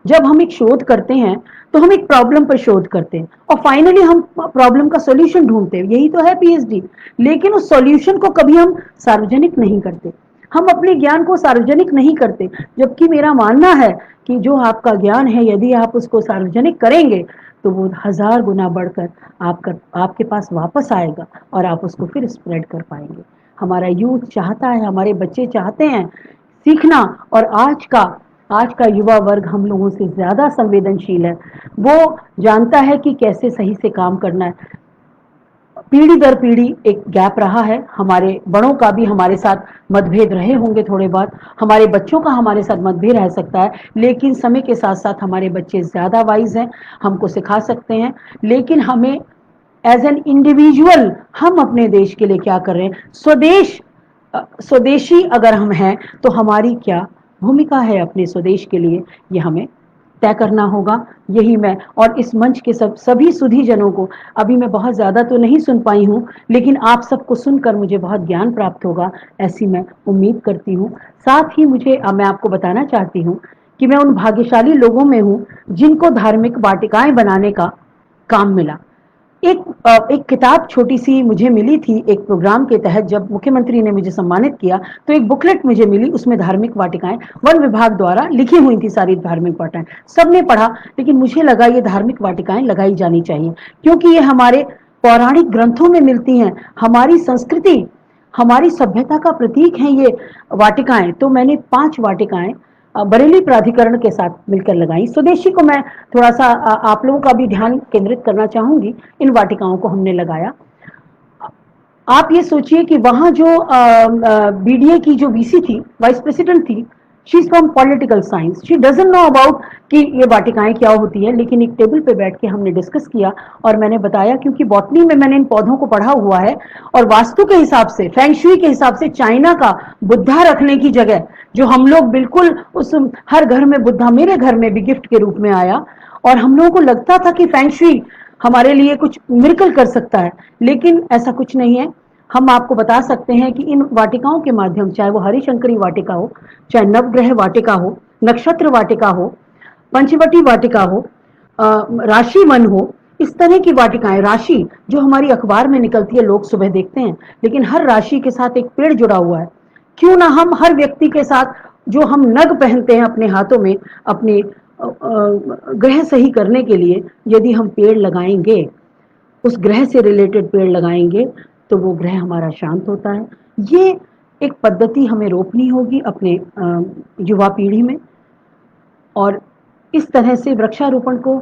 जब हम एक शोध करते हैं तो हम एक प्रॉब्लम पर शोध करते हैं और फाइनली हम प्रॉब्लम का सॉल्यूशन ढूंढते हैं, यही तो है पीएचडी। लेकिन उस सॉल्यूशन को कभी हम सार्वजनिक नहीं करते, हम अपने ज्ञान को सार्वजनिक नहीं करते। जबकि मेरा मानना है कि जो आपका ज्ञान है, यदि आप उसको सार्वजनिक करेंगे तो वो 1000 गुना बढ़कर आपके पास वापस आएगा और आप उसको फिर स्प्रेड कर पाएंगे। हमारा यूथ चाहता है, हमारे बच्चे चाहते हैं सीखना, और आज का युवा वर्ग हम लोगों से ज़्यादा संवेदनशील है। वो जानता है कि कैसे सही से काम करना है। पीढ़ी दर पीढ़ी एक गैप रहा है, हमारे बड़ों का भी हमारे साथ मतभेद रहे होंगे, थोड़े बहुत हमारे बच्चों का हमारे साथ मतभेद रह सकता है, लेकिन समय के साथ साथ हमारे बच्चे ज़्यादा वाइज हैं, हमको सिखा सकते हैं। लेकिन हमें एज एन इंडिविजुअल हम अपने देश के लिए क्या कर रहे हैं? स्वदेशी अगर हम हैं तो हमारी क्या भूमिका है अपने स्वदेश के लिए, ये हमें तय करना होगा। यही मैं और इस मंच के सभी सुधीजनों को, अभी मैं बहुत ज़्यादा तो नहीं सुन पाई हूँ, लेकिन आप सबको सुनकर मुझे बहुत ज्ञान प्राप्त होगा, ऐसी मैं उम्मीद करती हूँ। साथ ही मैं आपको बताना चाहती हूँ कि मैं उन भाग्यशाली लोगों में हूँ जिनको धार्मिक वाटिकाएं बनाने का काम मिला। एक किताब छोटी सी मुझे मिली थी एक प्रोग्राम के तहत, जब मुख्यमंत्री ने मुझे सम्मानित किया तो एक बुकलेट मुझे मिली, उसमें धार्मिक वाटिकाएं वन विभाग द्वारा लिखी हुई थी, सारी धार्मिक वाटिकाएं सबने पढ़ा। लेकिन मुझे लगा ये धार्मिक वाटिकाएं लगाई जानी चाहिए, क्योंकि ये हमारे पौराणिक ग्रंथों में मिलती हैं, हमारी संस्कृति, हमारी सभ्यता का प्रतीक हैं ये वाटिकाएं। तो मैंने 5 वाटिकाएं बरेली प्राधिकरण के साथ मिलकर लगाई। स्वदेशी को मैं थोड़ा सा आप लोगों का भी ध्यान केंद्रित करना चाहूंगी, इन वाटिकाओं को हमने लगाया। आप ये सोचिए कि वहां जो बीडीए की जो वीसी थी, वाइस प्रेसिडेंट थी, she is from political science, she doesn't know about कि ये वाटिकाएं क्या होती है, लेकिन एक टेबल पे बैठ के हमने डिस्कस किया और मैंने बताया, क्योंकि बॉटनी में मैंने इन पौधों को पढ़ा हुआ है और वास्तु के हिसाब से, फेंगशुई के हिसाब से चाइना का बुद्धा रखने की जगह, जो हम लोग बिल्कुल उस हर घर में बुद्धा, मेरे घर में भी गिफ्ट के रूप में आया और हम लोगों को लगता था कि फेंगशुई हमारे लिए कुछ मिरेकल कर सकता है, लेकिन ऐसा कुछ नहीं है। हम आपको बता सकते हैं कि इन वाटिकाओं के माध्यम, चाहे वो हरिशंकरी वाटिका हो, चाहे नवग्रह वाटिका हो, नक्षत्र वाटिका हो, पंचवटी वाटिका हो, राशि वन हो, इस तरह की वाटिकाएं, राशि जो हमारी अखबार में निकलती है लोग सुबह देखते हैं, लेकिन हर राशि के साथ एक पेड़ जुड़ा हुआ है। क्यों ना हम हर व्यक्ति के साथ, जो हम नग पहनते हैं अपने हाथों में, अपने ग्रह सही करने के लिए, यदि हम पेड़ लगाएंगे, उस ग्रह से रिलेटेड पेड़ लगाएंगे, तो वो ग्रह हमारा शांत होता है। ये एक पद्धति हमें रोपनी होगी अपने युवा पीढ़ी में, और इस तरह से वृक्षारोपण को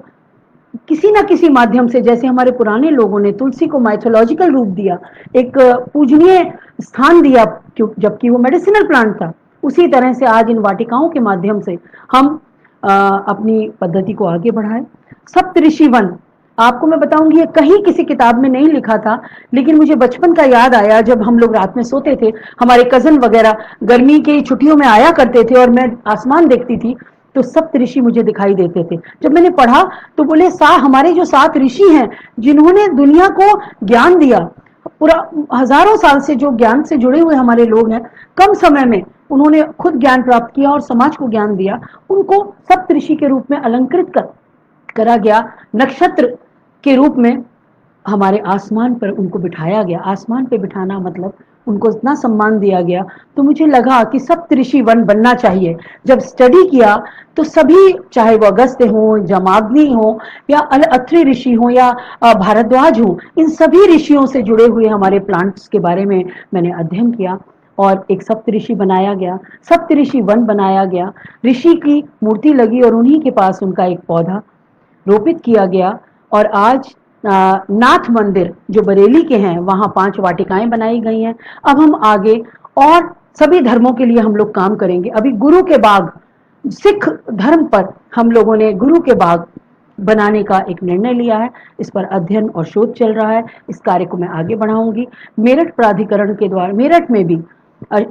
किसी ना किसी माध्यम से, जैसे हमारे पुराने लोगों ने तुलसी को माइथोलॉजिकल रूप दिया, एक पूजनीय स्थान दिया, जबकि वो मेडिसिनल प्लांट था, उसी तरह से आज इन वाटिकाओं के माध्यम से हम अपनी पद्धति को आगे बढ़ाएं। सप्तऋषि वन, आपको मैं बताऊंगी, ये कहीं किसी किताब में नहीं लिखा था, लेकिन मुझे बचपन का याद आया, जब हम लोग रात में सोते थे, हमारे कजन वगैरह गर्मी की छुट्टियों में आया करते थे और मैं आसमान देखती थी, तो सप्त ऋषि मुझे दिखाई देते थे। जब मैंने पढ़ा तो बोले, हमारे जो 7 ऋषि हैं जिन्होंने दुनिया को ज्ञान दिया, पूरा हजारों साल से जो ज्ञान से जुड़े हुए हमारे लोग हैं, कम समय में उन्होंने खुद ज्ञान प्राप्त किया और समाज को ज्ञान दिया, उनको सप्त ऋषि के रूप में अलंकृत करा गया, नक्षत्र के रूप में हमारे आसमान पर उनको बिठाया गया। आसमान पे बिठाना मतलब उनको इतना सम्मान दिया गया, तो मुझे लगा कि सप्तऋषि वन बनना चाहिए। जब स्टडी किया तो सभी, चाहे वो अगस्त्य हो, जमाग्नि हो, या अत्रि ऋषि हो, या भारद्वाज हो, इन सभी ऋषियों से जुड़े हुए हमारे प्लांट्स के बारे में मैंने अध्ययन किया और एक सप्तऋषि बनाया गया, सप्तऋषि वन बनाया गया। ऋषि की मूर्ति लगी और उन्हीं के पास उनका एक पौधा रोपित किया गया, और आज नाथ मंदिर जो बरेली के हैं, वहां 5 वाटिकाएं बनाई गई हैं। अब हम आगे और सभी धर्मों के लिए हम लोग काम करेंगे। अभी गुरु के बाग, सिख धर्म पर हम लोगों ने गुरु के बाग बनाने का एक निर्णय लिया है। इस पर अध्ययन और शोध चल रहा है। इस कार्य को मैं आगे बढ़ाऊंगी। मेरठ प्राधिकरण के द्वारा मेरठ में भी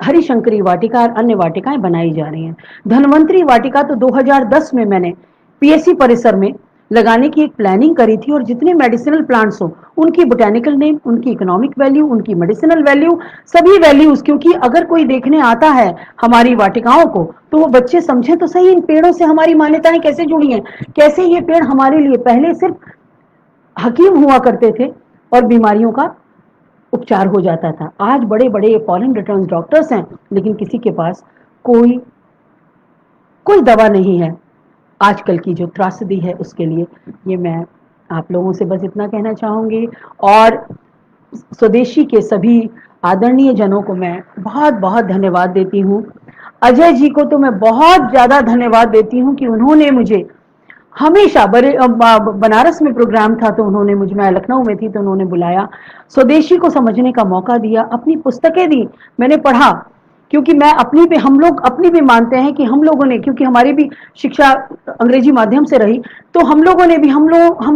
हरिशंकरी वाटिका और अन्य वाटिकाएं बनाई जा रही हैं। धन्वंतरी वाटिका तो 2010 में मैंने पीएससी परिसर में लगाने की एक प्लानिंग करी थी, और जितने मेडिसिनल प्लांट्स हो, उनकी बोटेनिकल नेम, उनकी इकोनॉमिक वैल्यू, उनकी मेडिसिनल वैल्यू, सभी वैल्यूज, क्योंकि अगर कोई देखने आता है हमारी वाटिकाओं को, तो वो बच्चे समझे तो सही इन पेड़ों से हमारी मान्यताएं कैसे जुड़ी हैं, कैसे ये पेड़ हमारे लिए पहले सिर्फ हकीम हुआ करते थे और बीमारियों का उपचार हो जाता था। आज बड़े बड़े फॉरेन रिटर्न डॉक्टर्स हैं, लेकिन किसी के पास कोई कोई दवा नहीं है आजकल की जो त्रासदी है उसके लिए। ये मैं आप लोगों से बस इतना कहना चाहूंगी, और स्वदेशी के सभी आदरणीय जनों को मैं बहुत बहुत धन्यवाद देती हूँ। अजय जी को तो मैं बहुत ज्यादा धन्यवाद देती हूँ कि उन्होंने मुझे हमेशा बनारस में प्रोग्राम था तो उन्होंने मुझे, मैं लखनऊ में थी तो उन्होंने बुलाया, स्वदेशी को समझने का मौका दिया, अपनी पुस्तकें दी, मैंने पढ़ा, क्योंकि मैं अपनी पे, हम लोग अपनी भी मानते हैं कि हम लोगों ने, क्योंकि हमारी भी शिक्षा अंग्रेजी माध्यम से रही, तो हम लोगों ने भी, हम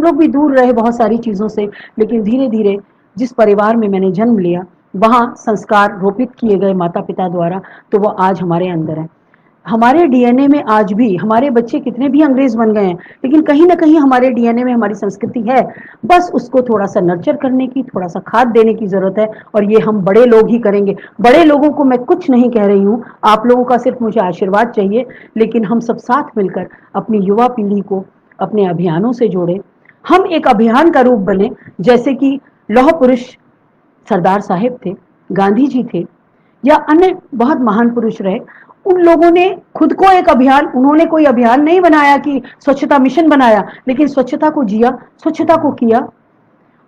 लोग भी दूर रहे बहुत सारी चीजों से, लेकिन धीरे धीरे जिस परिवार में मैंने जन्म लिया वहां संस्कार रोपित किए गए माता पिता द्वारा, तो वो आज हमारे अंदर है। हमारे डीएनए में आज भी, हमारे बच्चे कितने भी अंग्रेज बन गए हैं, लेकिन कहीं ना कहीं हमारे डीएनए में हमारी संस्कृति है। बस उसको थोड़ा सा नर्चर करने की, थोड़ा सा खाद देने की जरूरत है, और ये हम बड़े लोग ही करेंगे। बड़े लोगों को मैं कुछ नहीं कह रही हूँ, आप लोगों का सिर्फ मुझे आशीर्वाद चाहिए, लेकिन हम सब साथ मिलकर अपनी युवा पीढ़ी को अपने अभियानों से जोड़े। हम एक अभियान का रूप बने, जैसे कि लौह पुरुष सरदार साहिब थे, गांधी जी थे, या अन्य बहुत महान पुरुष रहे। उन लोगों ने खुद को एक अभियान, उन्होंने कोई अभियान नहीं बनाया कि स्वच्छता मिशन बनाया, लेकिन स्वच्छता को जिया, स्वच्छता को किया।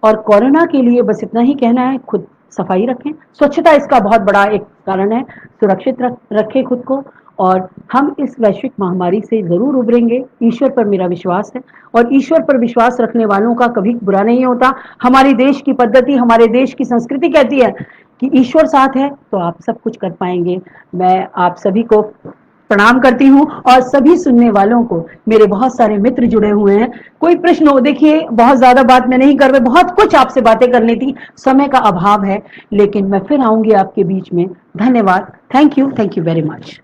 और कोरोना के लिए बस इतना ही कहना है, खुद सफाई रखें, स्वच्छता इसका बहुत बड़ा एक कारण है, सुरक्षित रखें खुद को, और हम इस वैश्विक महामारी से जरूर उभरेंगे। ईश्वर पर मेरा विश्वास है, और ईश्वर पर विश्वास रखने वालों का कभी बुरा नहीं होता। हमारे देश की पद्धति, हमारे देश की संस्कृति कहती है कि ईश्वर साथ है तो आप सब कुछ कर पाएंगे। मैं आप सभी को प्रणाम करती हूँ और सभी सुनने वालों को, मेरे बहुत सारे मित्र जुड़े हुए हैं, कोई प्रश्न हो, देखिए बहुत ज्यादा बात मैं नहीं कर रही, बहुत कुछ आपसे बातें करनी थी, समय का अभाव है, लेकिन मैं फिर आऊंगी आपके बीच में। धन्यवाद, थैंक यू वेरी मच।